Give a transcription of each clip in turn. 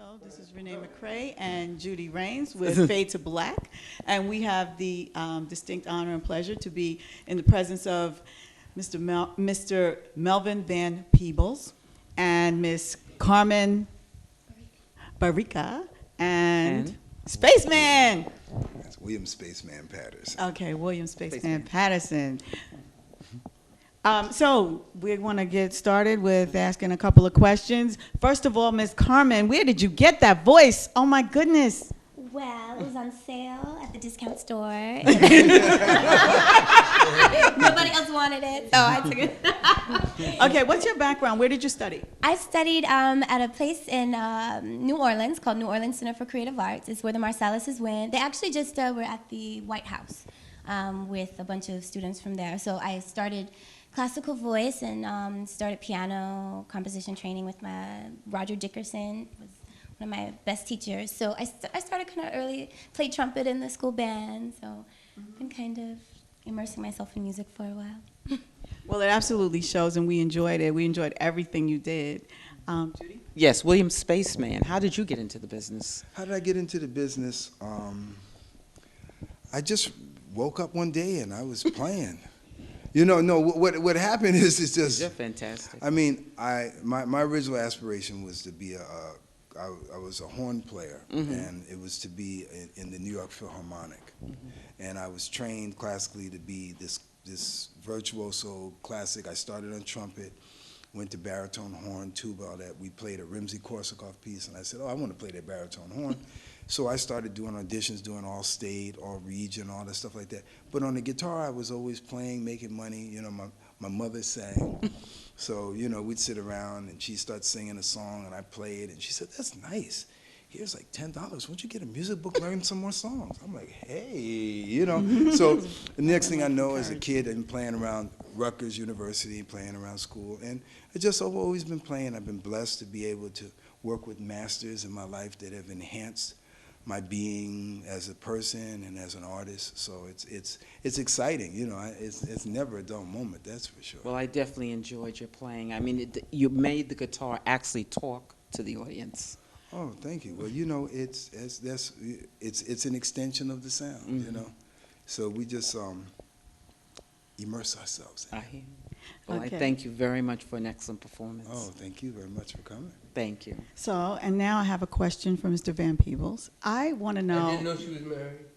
Hello, this is Renee McCrae and Judy Rains with Fade to Black, and we have the distinct honor and pleasure to be in the presence of Mr. Melvin Van Peebles and Miss Carmen Barrica and Spaceman. That's William Spaceman Patterson. Okay, William Spaceman Patterson. So we want to get started with asking a couple of questions. First of all, Miss Carmen, where did you get that voice? Oh my goodness. Well, it was on sale at the discount store. Nobody else wanted it, so I took it. Okay, what's your background? Where did you study? I studied at a place in New Orleans called New Orleans Center for Creative Arts. It's where the Marsalises went. They actually just were at the White House with a bunch of students from there. So I started classical voice and started piano composition training with my Roger Dickerson. Was one of my best teachers. So I started kind of early, played trumpet in the school band. So I've been kind of immersing myself in music for a while. Well, it absolutely shows, and we enjoyed it. We enjoyed everything you did. Judy? Yes, William Spaceman. How did you get into the business? How did I get into the business? I just woke up one day and I was playing. You know, no. What happened is it's just. You're fantastic. I mean, my original aspiration was to be I was a horn player, and it was to be in the New York Philharmonic, and I was trained classically to be this virtuoso classic. I started on trumpet, went to baritone, horn, tuba, all that. We played a Rimsky-Korsakov piece, and I said, oh, I want to play that baritone horn. So I started doing auditions, doing all state, all region, all that stuff like that. But on the guitar, I was always playing, making money. You know, my mother sang. So, you know, we'd sit around, and she'd start singing a song, and I played. And she said, that's nice. Here's like $10. Why don't you get a music book, learn some more songs? I'm like, hey, you know. So the next thing I know, as a kid, I'm playing around Rutgers University, playing around school. And I just have always been playing. I've been blessed to be able to work with masters in my life that have enhanced my being as a person and as an artist. So it's exciting, you know. It's never a dull moment, that's for sure. Well, I definitely enjoyed your playing. I mean, you made the guitar actually talk to the audience. Oh, thank you. Well, you know, it's an extension of the sound, you know. So we just immerse ourselves in it. I hear. Well, Okay. I thank you very much for an excellent performance. Oh, thank you very much for coming. Thank you. So, and now I have a question for Mr. Van Peebles. I want to know. I didn't know she was married.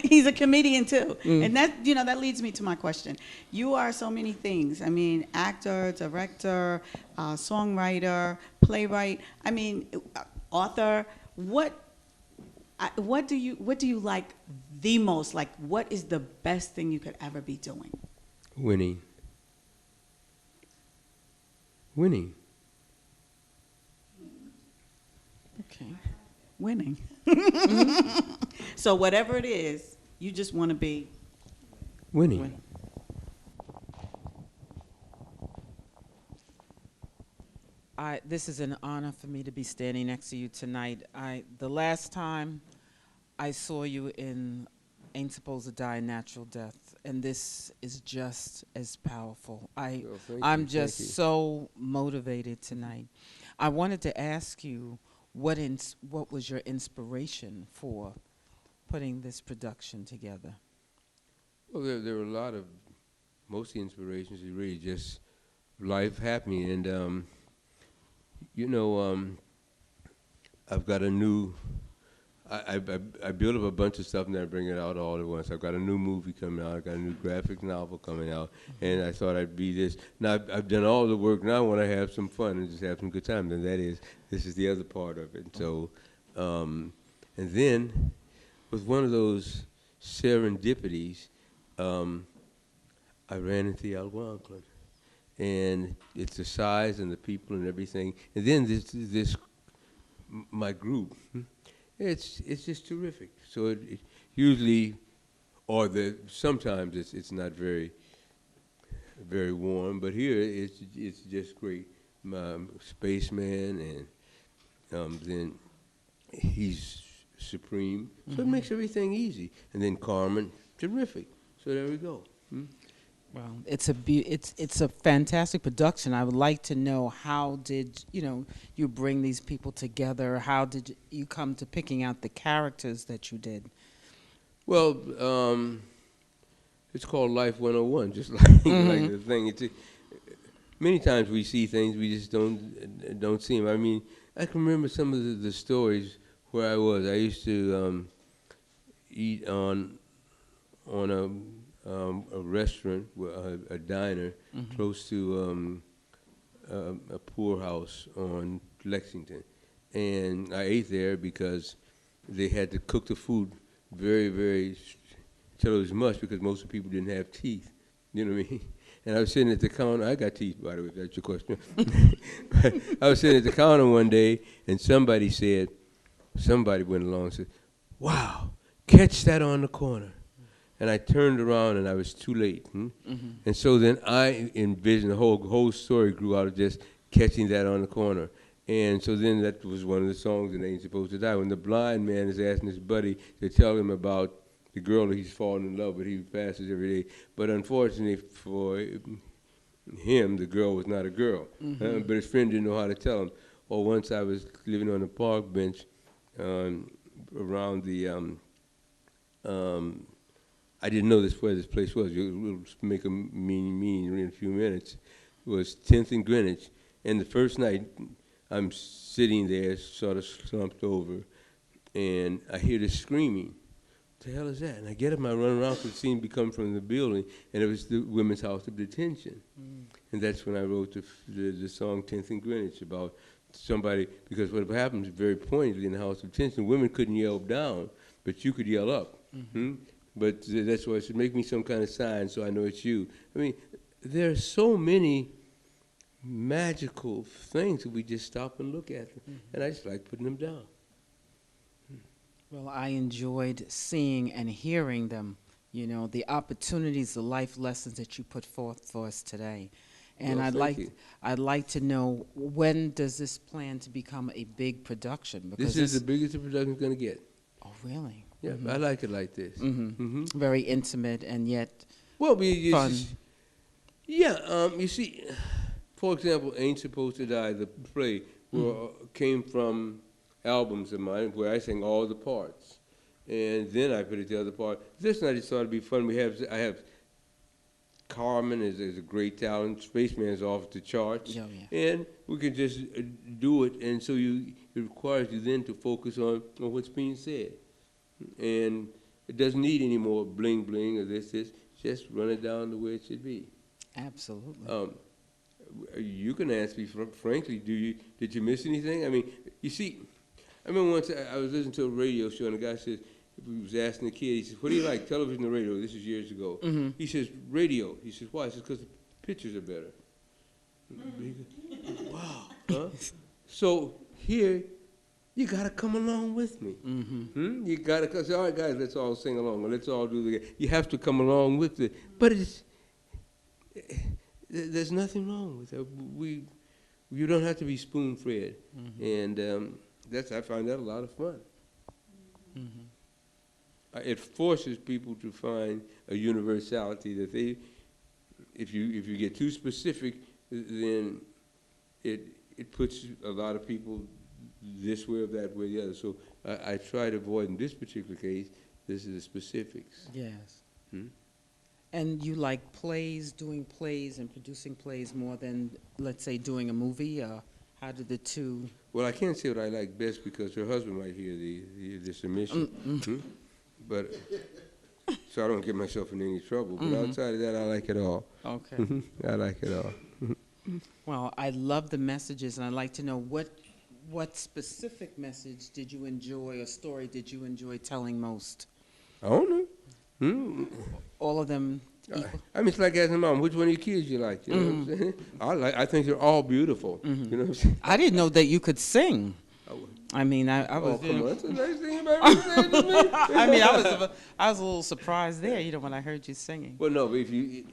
He's a comedian too, and that leads me to my question. You are so many things. I mean, actor, director, songwriter, playwright. I mean, author. What do you like the most? Like, what is the best thing you could ever be doing? Winning. Okay, winning. So whatever it is, you just want to be Winning. This is an honor for me to be standing next to you tonight. The last time I saw you in Ain't Supposed to Die a Natural Death, and this is just as powerful. I'm just so motivated tonight. I wanted to ask you what was your inspiration for putting this production together? Well, there were a lot of, most of the inspirations is really just life happening. And, you know, I've got a new, I build up a bunch of stuff and then I bring it out all at once. I've got a new movie coming out. I've got a new graphic novel coming out. And I thought I'd be this. Now, I've done all the work. Now I want to have some fun and just have some good time. And this is the other part of it. So, and then with one of those serendipities, I ran into the Algonquin. And it's the size and the people and everything. And then this my group, it's just terrific. So it usually, or sometimes it's not very warm, but here it's just great. Spaceman, and then he's supreme. So it makes everything easy. And then Carmen, terrific. So there we go. Well, it's a fantastic production. I would like to know, how did you bring these people together? How did you come to picking out the characters that you did? Well, it's called Life 101, just like like the thing. Many times we see things, we just don't see them. I mean, I can remember some of the stories where I was. I used to eat on a restaurant, a diner, close to a poorhouse on Lexington, and I ate there because they had to cook the food very, very till it was mush, because most of the people didn't have teeth. You know what I mean? And I was sitting at the counter. I got teeth, by the way, if that's your question. But I was sitting at the counter one day, and somebody went along and said, "Wow, catch that on the corner." And I turned around, and I was too late. And so then I envisioned the whole story grew out of just catching that on the corner. And so then that was one of the songs in Ain't Supposed to Die, when the blind man is asking his buddy to tell him about the girl that he's fallen in love with. He passes every day. But unfortunately for him, the girl was not a girl. But his friend didn't know how to tell him. Or once I was living on a park bench around the, I didn't know where this place was. We'll make a meaning in a few minutes. It was 10th and Greenwich. And the first night, I'm sitting there, sort of slumped over, and I hear this screaming. What the hell is that? And I get up and I run around, because it seemed to be coming from the building, and it was the Women's House of Detention. And that's when I wrote the song 10th and Greenwich, about somebody, because what happens very pointedly in the House of Detention, women couldn't yell down, but you could yell up. But that's why I said, make me some kind of sign so I know it's you. I mean, there are so many magical things that we just stop and look at them. And I just like putting them down. Well, I enjoyed seeing and hearing them, the opportunities, the life lessons that you put forth for us today. And Well, I'd like to know, when does this plan to become a big production? Because this is the biggest the production's going to get. Oh, really? Yeah, I like it like this. Very intimate and yet Well, fun. You see, for example, Ain't Supposed to Die, the play, came from albums of mine where I sang all the parts. And then I put it the other part. This night it started to be fun. I have Carmen is a great talent. Spaceman's off the charts. Yeah. And we can just do it. And so it requires you then to focus on what's being said. And it doesn't need any more bling bling or this. Just run it down the way it should be. Absolutely. You can ask me frankly, did you miss anything? I mean, you see, I remember once I was listening to a radio show, and the guy said, he was asking the kid, he says, "What do you like, television or radio?" This is years ago. He says, "Radio." He says, "Why?" He says, "Because the pictures are better." Wow. Huh? So here, you got to come along with me. You got to say, "All right, guys, let's all sing along, or let's all do the." You have to come along with it. But there's nothing wrong with it. You don't have to be spoon-fed. And I find that a lot of fun. It forces people to find a universality that if you get too specific, then it puts a lot of people this way or that way or the other. So I try to avoid, in this particular case, this is the specifics. Yes. And you like doing plays and producing plays more than, let's say, doing a movie? How did the two? Well, I can't say what I like best, because her husband might hear the submission. But so I don't get myself in any trouble. But outside of that, I like it all. Okay. I like it all. Well, I love the messages, and I'd like to know what specific message did you enjoy, or story did you enjoy telling most? I don't know. All of them equal? I mean, it's like asking mom, which one of your kids you like? You know what I'm saying? I think they're all beautiful. You know what I'm saying? I didn't know that you could sing. I mean, I was. Oh, come on! That's a nice thing about everything to me. I mean, I was a little surprised there, when I heard you singing. Well, no, but if you,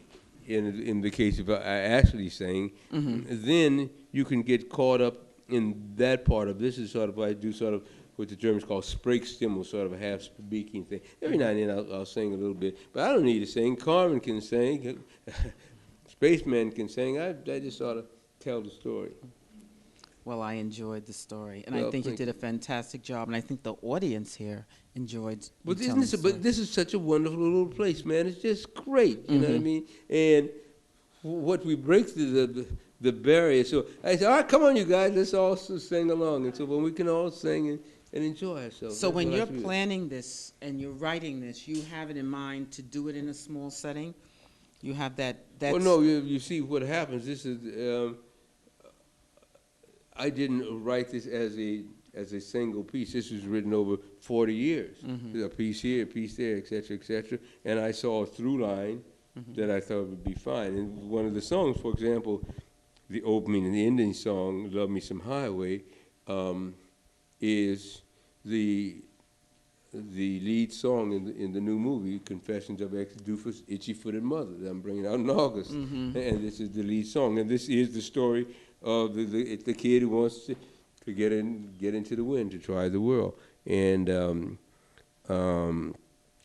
in the case of I actually sang, then you can get caught up in that part of this. Is sort of what I do, sort of what the Germans call Sprechstimmel, sort of a half-speaking thing. Every now and then I'll sing a little bit, but I don't need to sing. Carmen can sing. Spaceman can sing. I just ought to tell the story. Well, I enjoyed the story, and Well, I think you thank did a fantastic job, and I think the audience here enjoyed. But you telling the story. this is such a wonderful little place, man. It's just great, you know what I mean? And what we break through the barrier. So I said, all right, come on, you guys, let's all sing along. And so when we can all sing and enjoy ourselves. So that's when what I you're feel. planning this and you're writing this, you have it in mind to do it in a small setting? You have that. Well, no, you see what happens. This is, I didn't write this as a single piece. This was written over 40 years. A piece here, a piece there, et cetera, et cetera. And I saw a through line that I thought would be fine. And one of the songs, for example, the opening and the ending song, Love Me Some Highway, is the lead song in the new movie, Confessions of Ex-Doofus Itchy-Footed Mother, that I'm bringing out in August. And this is the lead song. And this is the story of the kid who wants to get into the wind, to try the world. And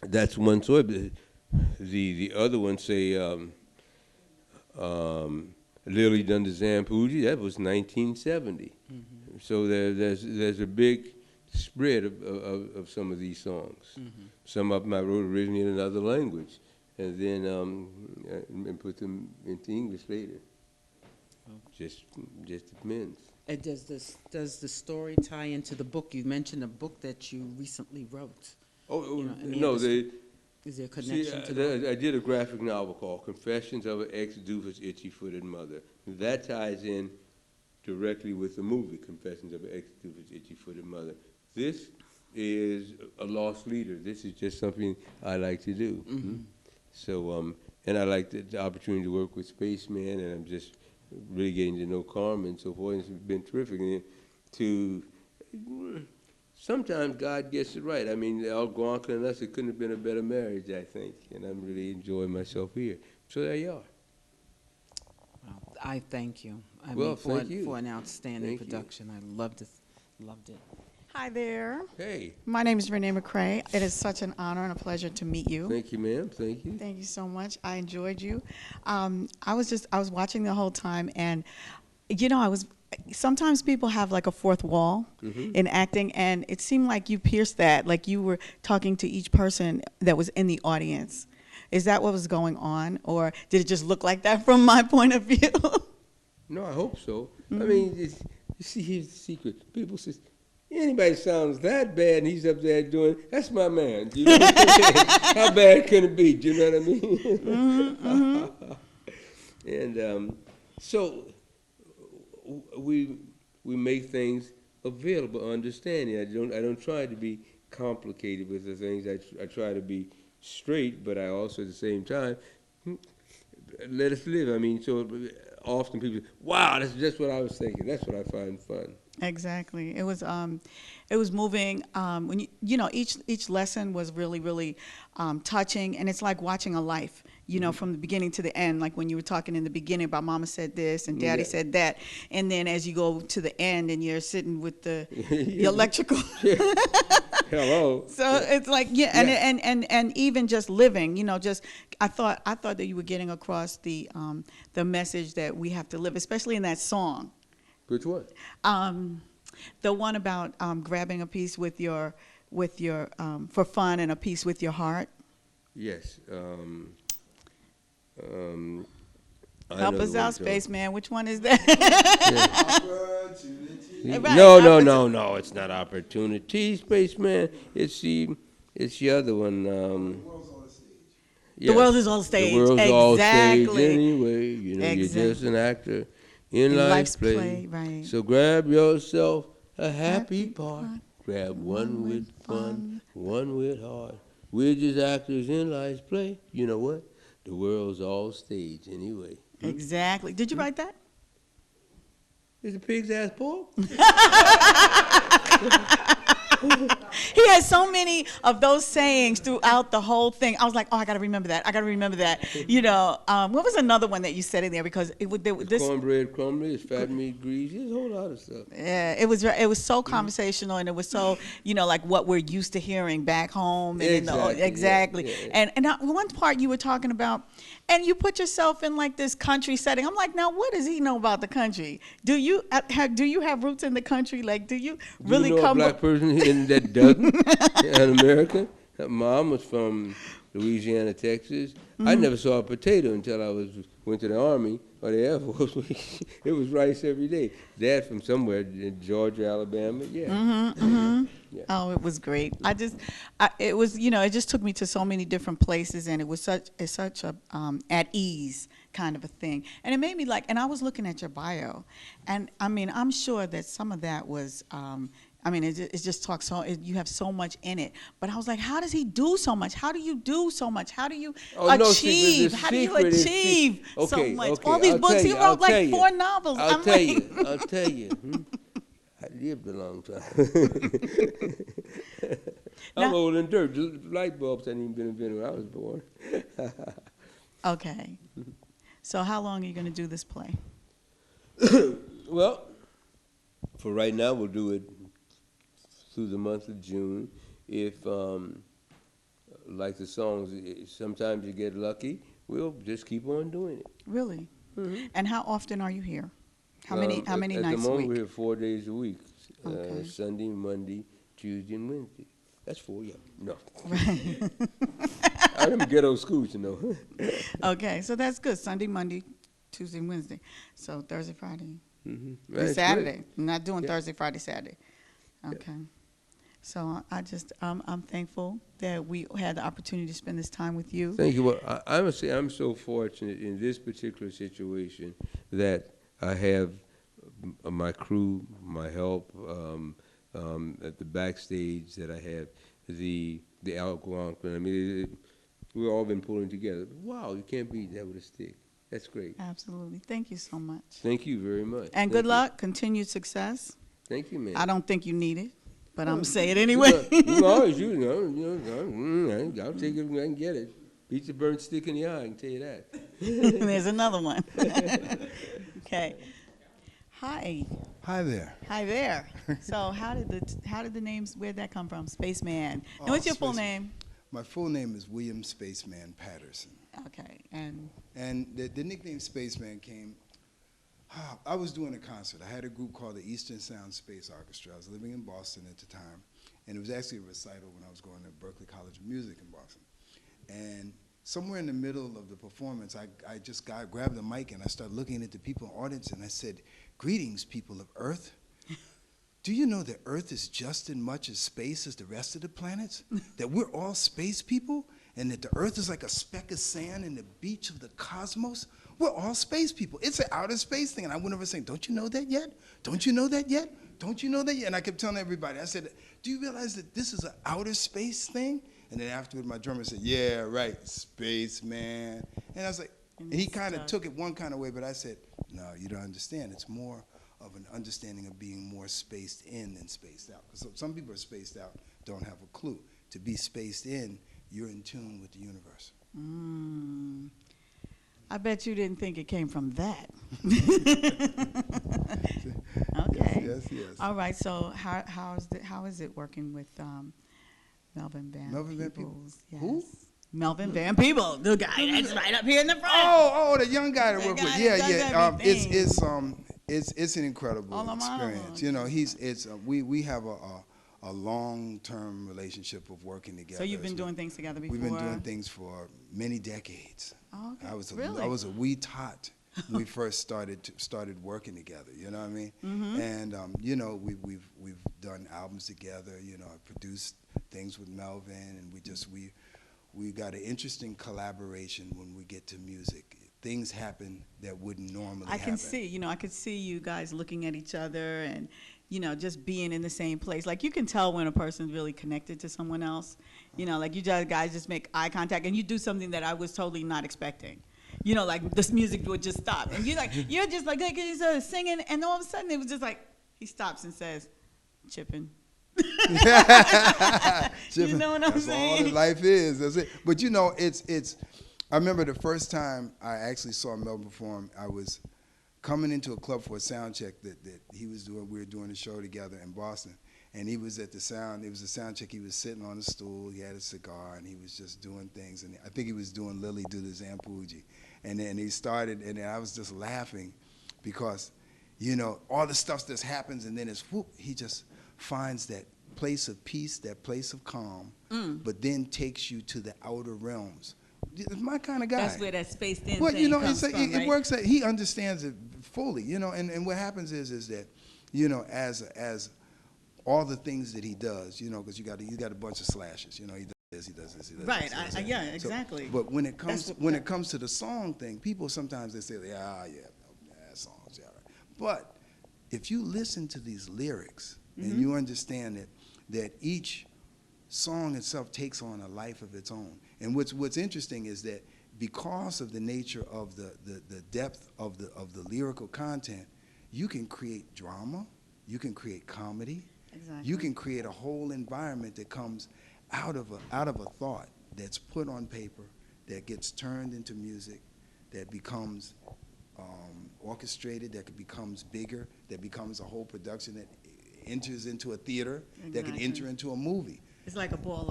that's one story. The other one, say, Lily Done the Zampuji, that was 1970. So there's a big spread of some of these songs. Some of them I wrote originally in another language, and then and put them into English later. Just depends. And does the story tie into the book? You mentioned a book that you recently wrote. Oh, You know, I mean, no, is there a connection to the I did a graphic novel called Confessions of an Ex-Doofus Itchy-Footed Mother. That ties in directly with the movie, Confessions of an Ex-Doofus Itchy-Footed Mother. This is a lost leader. This is just something I like to do. So, and I like the opportunity to work with Spaceman, and I'm just really getting to know Carmen and so forth. It's been terrific. And sometimes God gets it right. I mean, Algonquin and us, it couldn't have been a better marriage, I think. And I'm really enjoying myself here. So there you are. Well, I thank you. I Well, mean, thank you. for an outstanding Thank you. production. I loved it. Loved it. Hi there. Hey, My name is Renee McCrae. It is such an honor and a pleasure to meet you. thank you, ma'am. Thank you. Thank you so much. I enjoyed you. I was watching the whole time, and sometimes people have like a fourth wall in acting, and it seemed like you pierced that, like you were talking to each person that was in the audience. Is that what was going on, or did it just look like that from my point of view? No, I hope so. I mean, you see, here's the secret. People say, anybody sounds that bad and he's up there doing, that's my man. You know what I'm saying? How bad can it be? Do you know what I mean? And so we make things available, understanding. I don't try to be complicated with the things. I try to be straight, but I also at the same time let us live. I mean, so often people say, wow, that's just what I was thinking. That's what I find fun. Exactly. It was moving. When each lesson was really touching, and it's like watching a life. From the beginning to the end. Like when you were talking in the beginning about Mama said this and Daddy said that, and then as you go to the end and you're sitting with the electrical. Hello. So it's like and even just living. I thought that you were getting across the message that we have to live, especially in that song. Which one? The one about grabbing a piece with your for fun and a piece with your heart. Yes. Help us out, Spaceman. Which one is that? Right, No. It's not opportunity, Spaceman. It's the other one. The world is all stage. The world's all stage Exactly. anyway. You're just an actor in life's life's play. play, right. So grab yourself a happy part. Grab one with fun, one with heart. We're just actors in life's play. You know what? The world's all stage anyway. Exactly. Did you write that? Is the pig's ass pork? He had so many of those sayings throughout the whole thing. I was like, oh, I got to remember that. I got to remember that. You know, what was another one that you said in there? Because it would this. Cornbread crumbly, it's fat meat greasy, there's a whole lot of stuff. Yeah, it was so conversational, and it was so, you know, like what we're used to hearing back home. And Exactly. Yeah. And one part you were talking about, and you put yourself in like this country setting. I'm like, now what does he know about the country? Do you have roots in the country? Like, do you really do you know come a black person in that doesn't in America? Her mom was from Louisiana, Texas. I never saw a potato until I went to the Army or the Air Force. It was rice every day. Dad from somewhere in Georgia, Alabama. Yeah. Yeah. Oh, it was great. It was, you know, it just took me to so many different places, and it was such a at ease kind of a thing. And it made me like, and I was looking at your bio, and I mean, I'm sure that some of that was, I mean, it just talks so, you have so much in it. But I was like, how does he do so much? How do you do so much? How do you achieve? How do you achieve so much? All these books, he wrote like 4 novels. I'll tell you. I lived a long time. I'm old and dirt. Light bulbs hadn't even been invented when I was born. Okay. So how long are you going to do this play? Well, for right now, we'll do it through the month of June. If, like the songs, sometimes you get lucky, we'll just keep on doing it. Really? Mm-hmm. And how often are you here? How many nights a week? At the moment, we're here 4 days a week. Okay. Sunday, Monday, Tuesday, and Wednesday. That's 4, yeah. No. Right. I remember ghetto schools, you know. Okay, so that's good. Sunday, Monday, Tuesday, and Wednesday. So Thursday, Friday, Mm-hmm. and Saturday. I'm not doing Thursday, Friday, Saturday. Okay. So I'm thankful that we had the opportunity to spend this time with you. Thank you. Well, I must say I'm so fortunate in this particular situation that I have my crew, my help at the backstage, that I have the Algonquin. I mean, we've all been pulling together. Wow, you can't beat that with a stick. That's great. Absolutely. Thank you so much. Thank you very much. And good luck, continued success. Thank you, man. I don't think you need it, but I'm saying it anyway. I'll take it when I can get it. Beat the burnt stick in the eye, I can tell you that. There's another one. Okay. Hi. Hi there. Hi there. So how did the names, where'd that come from? Spaceman. And what's your full name? My full name is William Spaceman Patterson. Okay. And the nickname Spaceman came, I was doing a concert. I had a group called the Eastern Sound Space Orchestra. I was living in Boston at the time, and it was actually a recital when I was going to Berklee College of Music in Boston. And somewhere in the middle of the performance, I just grabbed the mic and I started looking at the people in the audience, and I said, "Greetings, people of Earth. Do you know that Earth is just as much as space as the rest of the planets? That we're all space people, and that the Earth is like a speck of sand in the beach of the cosmos? We're all space people. It's an outer space thing." And I went over saying, "Don't you know that yet? Don't you know that yet? Don't you know that yet?" And I kept telling everybody, I said, "Do you realize that this is an outer space thing?" And then afterward, my drummer said, "Yeah, right, space, man." And I was like, and he kind of took it one kind of way, but I said, "No, you don't understand. It's more of an understanding of being more spaced in than spaced out." Because some people are spaced out, don't have a clue. To be spaced in, you're in tune with the universe. I bet you didn't think it came from that. Okay. Yes. All right. So how is it working with Melvin Van Peebles? Yes. Who? Melvin Van Peebles, the guy that's right up here in the front. Oh, the young guy that worked with. Yeah. Everything. It's an incredible experience. You know, we have a long-term relationship of working together. So you've been doing things together before? We've been doing things for many decades. Oh, okay. I was a wee tot when we first started working together. You know what I mean? Mm-hmm. And you know, we've done albums together. You know, I produced things with Melvin, and we got an interesting collaboration when we get to music. Things happen that wouldn't normally happen. I could see you guys looking at each other and, you know, just being in the same place. Like, you can tell when a person's really connected to someone else. You know, like, you guys just make eye contact and you do something that I was totally not expecting. You know, like, this music would just stop. And you're just like he's singing, and all of a sudden it was just like, he stops and says, "Chippin'." You know what I'm That's all that saying? life is. That's it. But you know, it's. I remember the first time I actually saw Melvin perform. I was coming into a club for a sound check that he was doing. We were doing a show together in Boston, and he was at the sound. It was a sound check. He was sitting on a stool. He had a cigar, and he was just doing things. And I think he was doing Lily Do the Zampuji, and then he started, and then I was just laughing, because, you know, all the stuff that happens, and then it's whoop. He just finds that place of peace, that place of calm, but then takes you to the outer realms. It's my kind of guy. That's where that spaced in Well, thing you know, comes it's like, from, it right? works. Like, he understands it fully, you know. And what happens is that, you know, as all the things that he does, you know, because you got a bunch of slashes, you know, he does this, he does this, he does Right. this. Yeah. Exactly. But when it comes That's when it comes to the song thing, people sometimes they say, songs, yeah. Right. But if you listen to these lyrics and you understand that each song itself takes on a life of its own. And what's interesting is that because of the nature of the depth of the lyrical content, you can create drama, you can create comedy, Exactly. you can create a whole environment that comes out of a thought that's put on paper, that gets turned into music, that becomes orchestrated, that becomes bigger, that becomes a whole production that enters into a theater, that can Exactly. enter into a movie. It's like a ball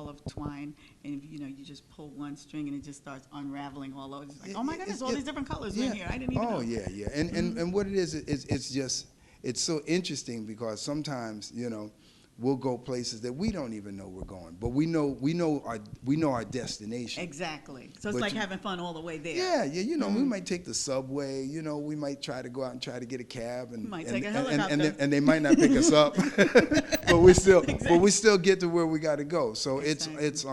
of twine, and you know, you just pull one string and it just starts unraveling all over. It's like, oh my goodness, all these different colors in here. I didn't even know. Oh yeah. And what it is, it's just, it's so interesting, because sometimes, you know, we'll go places that we don't even know we're going, but we know our destination. Exactly. So it's But like you- having fun all the way there. Yeah, you know, we might take the subway, you know, we might try to go out and try to get a cab, and Might and, take a and, helicopter. and they might not pick us up, but we still get to where we got to go. So Exactly. it's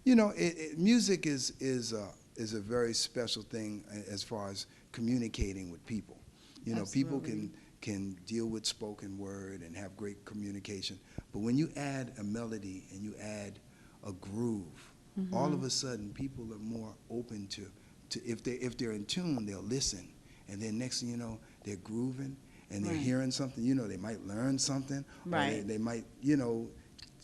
you know, music is a very special thing as far as communicating with people. You know, people Absolutely. can deal with spoken word and have great communication, but when you add a melody and you add a groove, all of a sudden people are more open to if they're in tune, they'll listen, and then next thing you know, they're grooving and they're Right. hearing something. You know, they might learn something, or Right. they might, you know,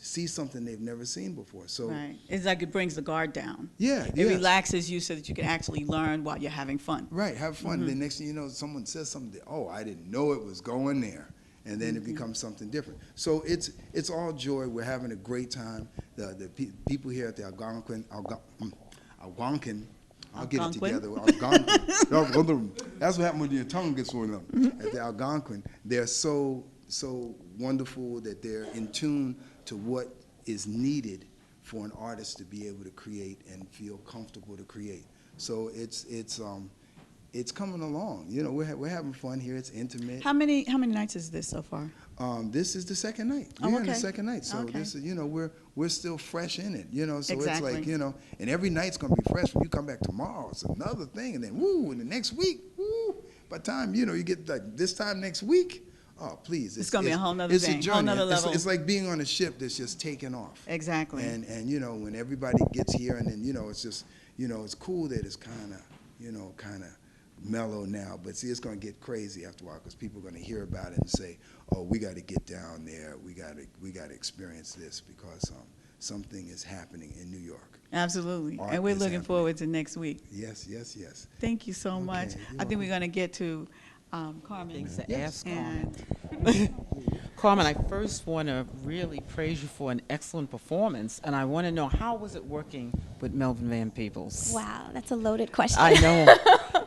see something they've never seen before. So Right. It's like it brings the guard down. yeah, It yeah. relaxes you so that you can actually learn while you're having fun. Right, have fun. Then next thing you know, someone says something that, oh, I didn't know it was going there. And then it becomes something different. So it's all joy. We're having a great time. The people here at the Algonquin, I'll get it Algonquin? together. Algonquin. That's what happened when your tongue gets swollen up. At the Algonquin, they're so wonderful that they're in tune to what is needed for an artist to be able to create and feel comfortable to create. So it's coming along. You know, we're having fun here. It's intimate. How many nights is this so far? This is the second night. Oh, We're in the okay. second night. So Okay. this is, you know, we're still fresh in it. You know, so Exactly. it's like, you know, and every night's gonna be fresh. When you come back tomorrow, it's another thing, and then woo, and the next week, woo. By the time, you know, you get like this time next week, oh please, It's gonna be a whole nother it's thing, a whole journey. nother level. It's like being on a ship that's just taking off. Exactly. And you know, when everybody gets here, and then, you know, it's just, you know, it's cool that it's kind of mellow now, but see, it's going to get crazy after a while, because people are going to hear about it and say, oh, we got to get down there, we got to experience this, because something is happening in New York. Absolutely. Art And we're is looking happening. forward to next week. Yes, yes, yes. Thank you so much. you're I think we're welcome. going to get to Carmen. Things to Yes. ask Carmen. And Carmen, I first want to really praise you for an excellent performance, and I want to know, how was it working with Melvin Van Peebles? Wow, that's a loaded question. I know,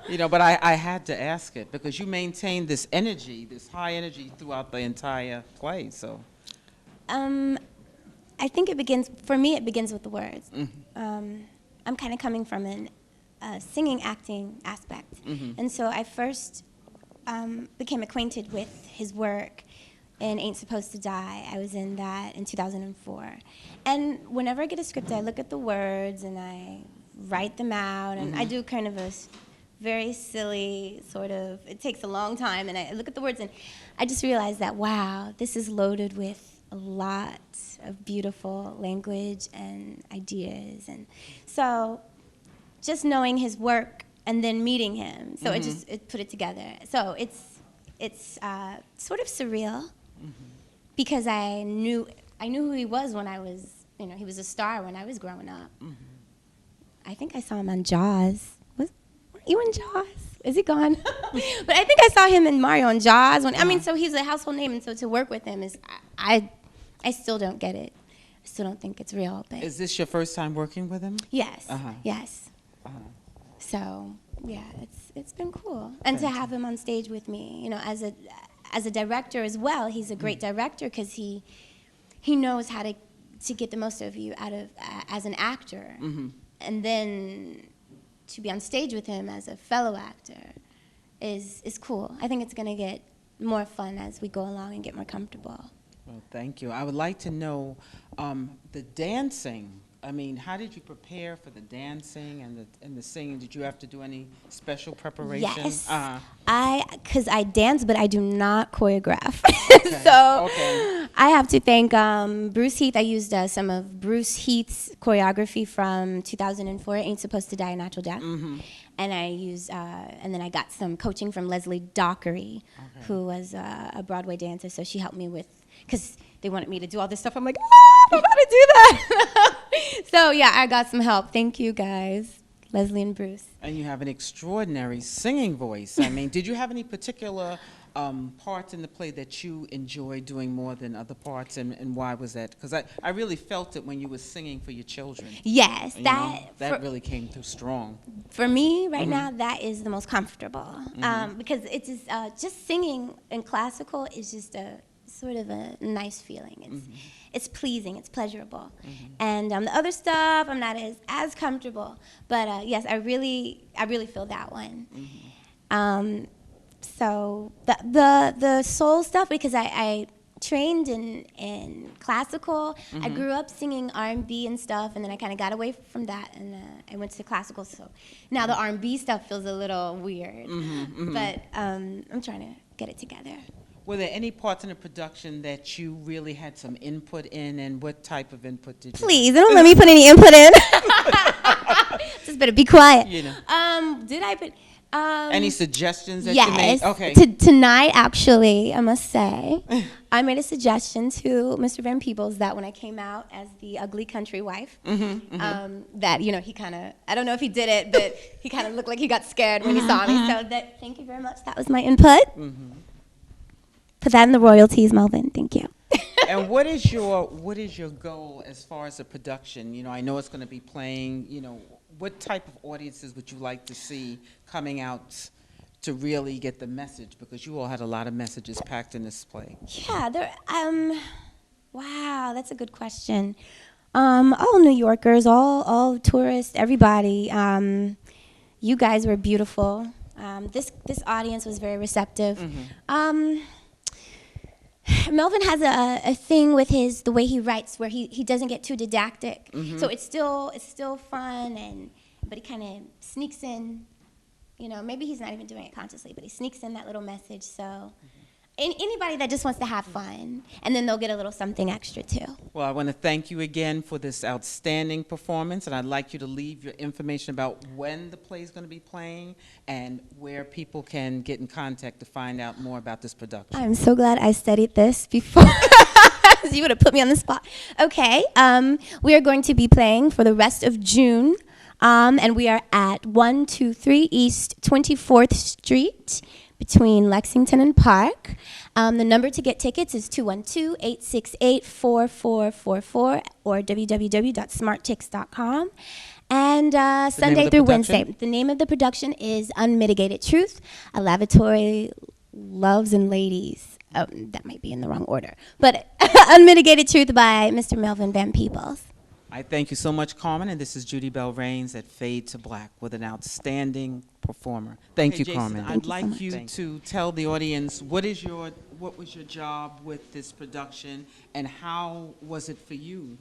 you know, but I had to ask it because you maintained this energy, this high energy throughout the entire play. So I think it begins with the words. I'm kind of coming from a singing, acting aspect. And so I first became acquainted with his work in Ain't Supposed to Die. I was in that in 2004. And whenever I get a script, I look at the words and I write them out, and I do kind of a very silly sort of, it takes a long time, and I look at the words and I just realized that, wow, this is loaded with a lot of beautiful language and ideas. And so just knowing his work and then meeting him, so it put it together. So it's sort of surreal, because I knew who he was when I was, he was a star when I was growing up. Mm-hmm. I think I saw him on Jaws. Were you in Jaws? Is he gone? But I think I saw him in Mario on Jaws. So he's a household name, and so to work with him is, I still don't get it. I still don't think it's real. But is this your first time working with him? Yes. Yes. So yeah, it's been cool, and to have him on stage with me, as a director as well. He's a great director because he knows how to get the most of you out of as an actor, and then to be on stage with him as a fellow actor is cool. I think it's gonna get more fun as we go along and get more comfortable. Well, thank you. I would like to know the dancing. I mean, how did you prepare for the dancing and the singing? Did you have to do any special preparation? Yes, because I dance, but I do not choreograph. Okay. So okay. I have to thank Bruce Heath. I used some of Bruce Heath's choreography from 2004, Ain't Supposed to Die a Natural Death. Mm-hmm. And I used, and then I got some coaching from Leslie Dockery, who was a Broadway dancer. So she helped me with, because they wanted me to do all this stuff. I'm like, I don't know how to do that. So yeah, I got some help. Thank you guys, Leslie and Bruce. And you have an extraordinary singing voice. I mean, did you have any particular parts in the play that you enjoyed doing more than other parts, and why was that? Because I really felt it when you were singing for your children. Yes, that really came through strong. For me, right now, that is the most comfortable, because it's just singing in classical is just a sort of a nice feeling. It's pleasing, it's pleasurable, and the other stuff I'm not as comfortable. But yes, I really feel that one. So the soul stuff, because I trained in classical. I grew up singing R&B and stuff, and then I kind of got away from that, and I went to classical. So now the R&B stuff feels a little weird, but I'm trying to get it together. Were there any parts in the production that you really had some input in, and what type of input did you? Please, don't let me put any input in. Just better be quiet. Did I put... any suggestions that you made? Okay. Tonight, actually, I must say, I made a suggestion to Mr. Van Peebles that when I came out as the ugly country wife, that, he kind of, I don't know if he did it, but he kind of looked like he got scared when he saw me. So thank you very much. That was my input. Put that in the royalties, Melvin. Thank you. And what is your goal as far as the production? I know it's going to be playing, what type of audiences would you like to see coming out to really get the message? Because you all had a lot of messages packed in this play. Yeah, wow, that's a good question. All New Yorkers, all tourists, everybody. You guys were beautiful. This audience was very receptive. Melvin has a thing with the way he writes, where he doesn't get too didactic. So it's still fun, but he kind of sneaks in. Maybe he's not even doing it consciously, but he sneaks in that little message. So anybody that just wants to have fun, and then they'll get a little something extra too. Well, I want to thank you again for this outstanding performance, and I'd like you to leave your information about when the play is going to be playing and where people can get in contact to find out more about this production. I'm so glad I studied this before. You would have put me on the spot. Okay, we are going to be playing for the rest of June, and we are at 123 East 24th Street, between Lexington and Park. The number to get tickets is 212-868-4444 or www.smarttix.com. And Sunday through Wednesday. The name of the production is Unmitigated Truth, a lavatory loves and ladies. Oh, that might be in the wrong order. But Unmitigated Truth by Mr. Melvin Van Peebles. I thank you so much, Carmen, and this is Judy Bell Rains at Fade to Black with an outstanding performer. Thank you, Jason, Carmen. I'd like you to tell the audience what was your job with this production, and how was it for you,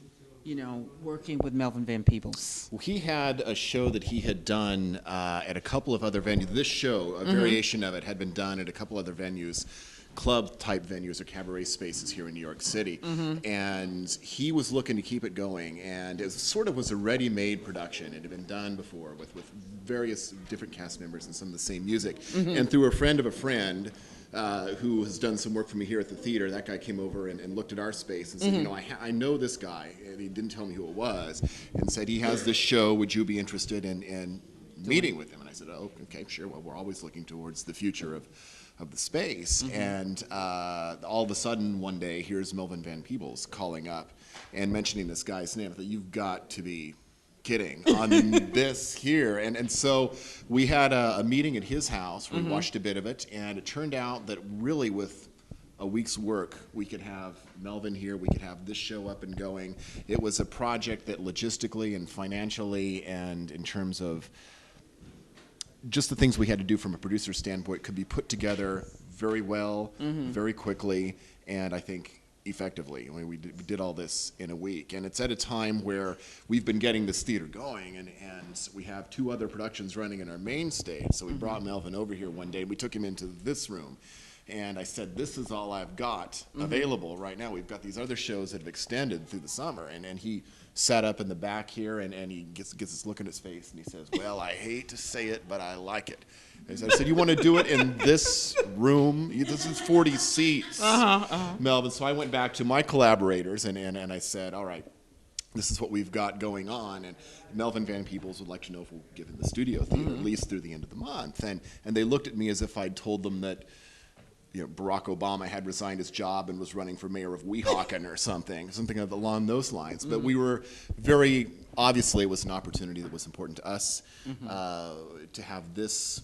working with Melvin Van Peebles? Well, he had a show that he had done at a couple of other venues. This show, a variation of it, had been done at a couple other venues. Club-type venues or cabaret spaces here in New York City, and he was looking to keep it going, and it was a ready-made production. It had been done before with various different cast members and some of the same music, and through a friend of a friend, who has done some work for me here at the theater. That guy came over and looked at our space and said, you know, I know this guy, and he didn't tell me who it was, and said, he has this show, would you be interested in meeting with him? And I said, oh, okay, sure. Well, we're always looking towards the future of the space. And all of a sudden, one day, here's Melvin Van Peebles calling up and mentioning this guy's name. I thought, you've got to be kidding on this here. And so we had a meeting at his house where we watched a bit of it, and it turned out that really with a week's work, we could have Melvin here, we could have this show up and going. It was a project that logistically and financially and in terms of just the things we had to do from a producer standpoint could be put together very well, very quickly, and I think effectively. I mean, we did all this in a week, and it's at a time where we've been getting this theater going, and we have 2 other productions running in our main stage. So we brought Melvin over here one day, and we took him into this room, and I said, this is all I've got available right now. We've got these other shows that have extended through the summer, and he sat up in the back here, and he gets this look in his face, and he says, well, I hate to say it, but I like it. I said, you want to do it in this room? This is 40 seats, Melvin. So I went back to my collaborators, and I said, all right, this is what we've got going on. And Melvin Van Peebles would like to know if we'll give him the studio theater at least through the end of the month. And they looked at me as if I'd told them that, you know, Barack Obama had resigned his job and was running for mayor of Weehawken or something along those lines. But we were obviously it was an opportunity that was important to us to have this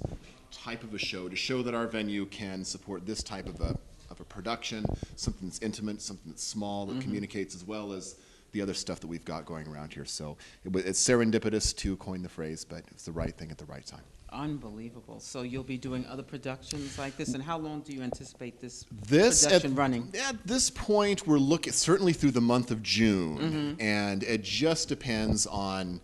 type of a show, to show that our venue can support this type of a production, something that's intimate, something that's small, that communicates as well as the other stuff that we've got going around here. So it's serendipitous to coin the phrase, but it's the right thing at the right time. Unbelievable. So you'll be doing other productions like this, and how long do you anticipate this This production running? At this point, we're looking certainly through the month of June, and it just depends on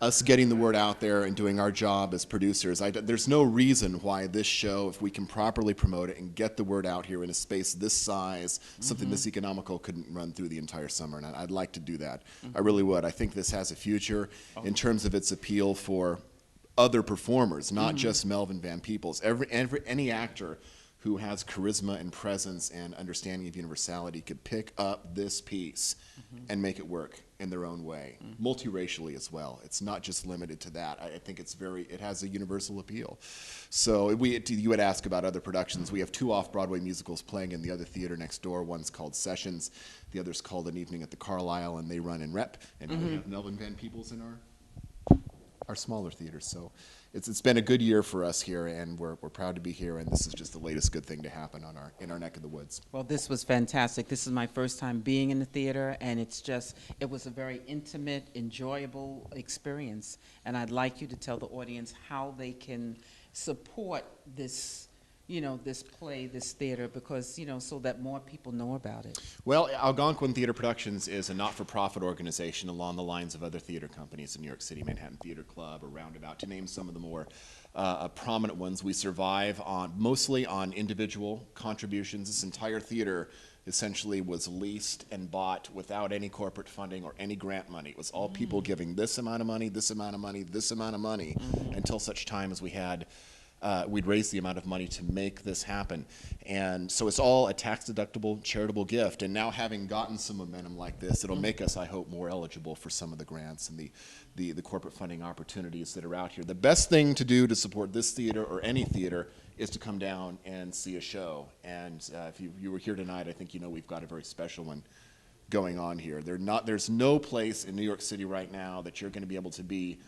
us getting the word out there and doing our job as producers. There's no reason why this show, if we can properly promote it and get the word out here in a space this size, something this economical, couldn't run through the entire summer, and I'd like to do that. I really would. I think this has a future in terms of its appeal for other performers, not just Melvin Van Peebles. Any actor who has charisma and presence and understanding of universality could pick up this piece and make it work in their own way, multiracially as well. It's not just limited to that. I think it has a universal appeal. So you would ask about other productions. We have 2 off-Broadway musicals playing in the other theater next door. One's called Sessions, the other's called An Evening at the Carlisle, and they run in Rep. And we have Melvin Van Peebles in our smaller theaters. So it's been a good year for us here, and we're proud to be here, and this is just the latest good thing to happen in our neck of the woods. Well, this was fantastic. This is my first time being in the theater, and it was a very intimate, enjoyable experience. And I'd like you to tell the audience how they can support this, this play, this theater, because, so that more people know about it. Well, Algonquin Theater Productions is a not-for-profit organization along the lines of other theater companies in New York City, Manhattan Theater Club, or Roundabout, to name some of the more prominent ones. We survive mostly on individual contributions. This entire theater essentially was leased and bought without any corporate funding or any grant money. It was all people giving this amount of money, this amount of money, this amount of money, until such time as we'd raise the amount of money to make this happen. And so it's all a tax-deductible charitable gift. And now, having gotten some momentum like this, it'll make us, I hope, more eligible for some of the grants and the corporate funding opportunities that are out here. The best thing to do to support this theater or any theater is to come down and see a show. And if you were here tonight, I think we've got a very special one going on here. There's no place in New York City right now that you're going to be able to be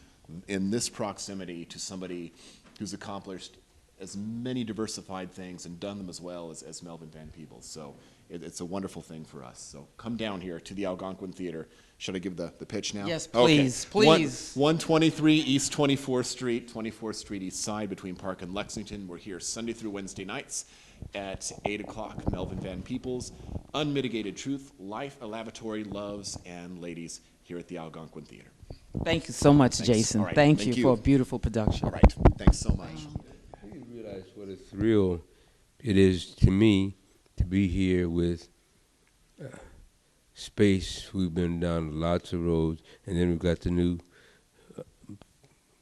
in this proximity to somebody who's accomplished as many diversified things and done them as well as Melvin Van Peebles. So it's a wonderful thing for us. So come down here to the Algonquin Theater. Should I give the pitch now? Yes, please, please. 123 East 24th Street East Side, between Park and Lexington. We're here Sunday through Wednesday nights at 8 o'clock. Melvin Van Peebles, Unmitigated Truth, Life, a Lavatory, Loves, and Ladies, here at the Algonquin Theater. Thank you so much, Thanks. Jason. All right. Thank Thank you you for a beautiful production. All right. Thanks so much. You realize what a thrill it is to me to be here with Space. We've been down lots of roads, and then we've got the new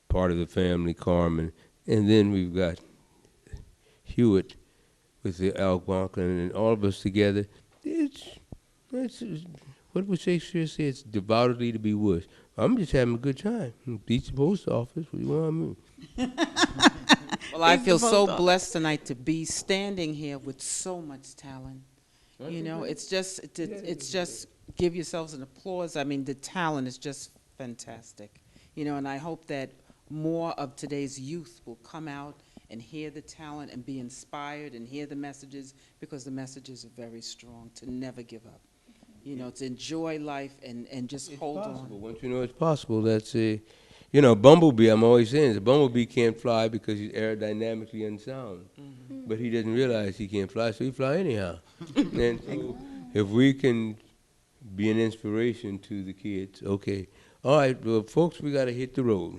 part of the family, Carmen, and then we've got Hewitt with the Algonquin and all of us together. It's what would Shakespeare say? It's devoutly to be wished. I'm just having a good time. Beach the post office. What do you want me? Well, I He's feel the so bulldog. blessed tonight to be standing here with so much talent. You know, it's just give yourselves an applause. I mean, the talent is just fantastic. You know, and I hope that more of today's youth will come out and hear the talent and be inspired and hear the messages, because the messages are very strong, to never give up. You know, to enjoy life and just hold Possible. on. Once you know it's possible, that's a, you know, Bumblebee, I'm always saying, the Bumblebee can't fly because he's aerodynamically unsound. But he doesn't realize he can't fly, so he fly anyhow. And so if we can be an inspiration to the kids, okay. All right, well, folks, we got to hit the road.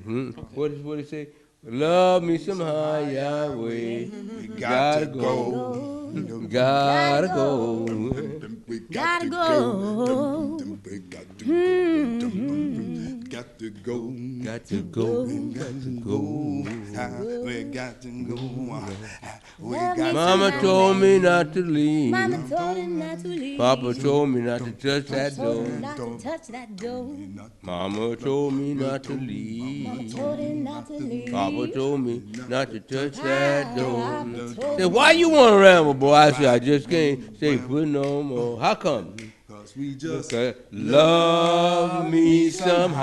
What did it say? Love me some highway. We Gotta go. Gotta go. We Gotta got to go. go. We got to go. Got to go. Got to go. Got to go. We got to go. We got to Mama Tonight. told me not to leave. Mama told him not to leave. Papa told me not to touch that Told him door. not to touch that door. Mama told me not to Mama leave. told him not to leave. Papa told me not to touch that door. Papa told Said, why you want to ramble, boy? I said, I just can't stay put no more. How come? Cause we just Love me some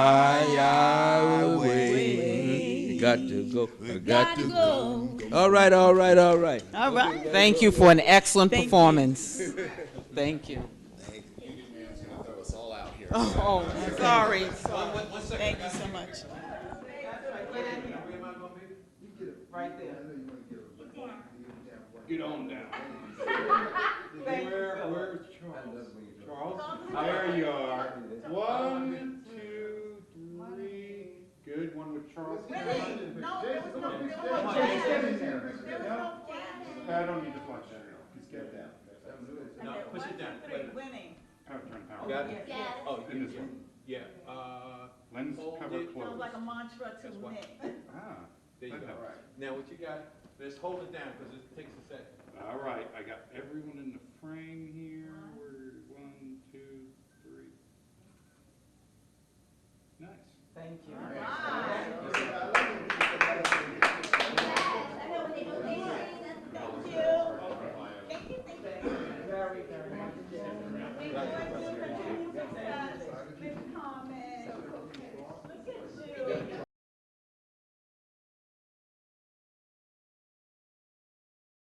highway. Got to go. I got to go. All right, all right, all right. All right. Thank you for an excellent Thank you. performance. Thank you. Throw us all out here. Oh, sorry. Thank you so much. Right there. Get on down. Where's Charles? Charles? There you are. 1, 2, 3. Good. One with Charles. I don't need to flush that. Just get down. No, push it down. Winning. Power turn power. Got it? Oh, In this one. yeah. Lens Hold cover it. closed. a mantra to That's why. Ah, There you that go. helps. Now what you got, just hold it down because it takes a second. All right, I got everyone in the frame here. We're 1, 2, 3. Nice. Thank you. All right.